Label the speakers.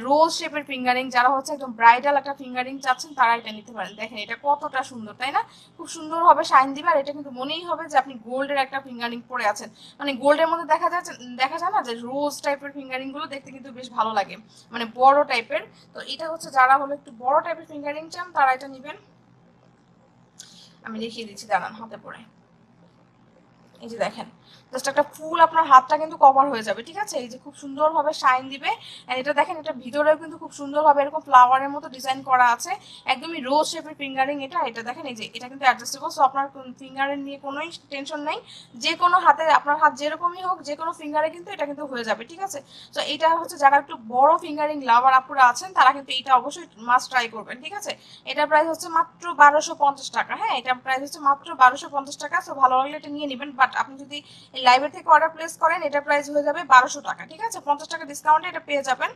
Speaker 1: রোজ শেপের ফিঙ্গারিং, যারা হচ্ছে একদম ব্রাইডাল একটা ফিঙ্গারিং চাচ্ছেন তারা এটা নিতে পারেন। দেখেন এটা কতটা সুন্দর, তাই না? খুব সুন্দর হবে শাইন দিবে, আর এটা কিন্তু মনেই হবে যে আপনি গোল্ডের একটা ফিঙ্গারিং পরে আছেন। মানে গোল্ডের মধ্যে দেখা যায় না যে রোজ টাইপের ফিঙ্গারিং গুলো দেখতে কিন্তু বেশ ভালো লাগে, মানে বড় টাইপের। তো এটা হচ্ছে যারা হলো একটু বড় টাইপের ফিঙ্গারিং চান তারা এটা নেবেন। আমি দেখিয়ে দিচ্ছি, দাঁড়ান হাতে পরে। এই যে দেখেন, জাস্ট একটা ফুল আপনার হাতটা কিন্তু কভার হয়ে যাবে, ঠিক আছে? এই যে খুব সুন্দরভাবে শাইন দিবে। এন্ড এটা দেখেন, এটা ভিতরেও কিন্তু খুব সুন্দরভাবে এরকম ফ্লাওয়ারের মতো ডিজাইন করা আছে, একদমই রোজ শেপের ফিঙ্গারিং এটা। এটা দেখেন, এই যে এটা কিন্তু অ্যাডজাস্টেবল, সো আপনার ফিঙ্গারের নিয়ে কোনোই টেনশন নাই। যে কোনো হাতে, আপনার হাত যেরকমই হোক, যে কোনো ফিঙ্গারে কিন্তু এটা কিন্তু হয়ে যাবে, ঠিক আছে? তো এটা হচ্ছে যারা একটু বড় ফিঙ্গারিং লাভার আপুরা আছেন তারা কিন্তু এটা অবশ্যই মাস্ট ট্রাই করবেন, ঠিক আছে? এটা প্রাইস হচ্ছে মাত্র 1250 টাকা। হ্যাঁ, এটা প্রাইস হচ্ছে মাত্র 1250 টাকা। সো ভালো লাগলে এটা নিয়ে নেবেন, বাট আপনি যদি এই লাইভের থেকে অর্ডার প্লেস করেন এটা প্রাইস হয়ে যাবে 1200 টাকা, ঠিক আছে? 50 টাকা ডিসকাউন্টে এটা পেয়ে যাবেন।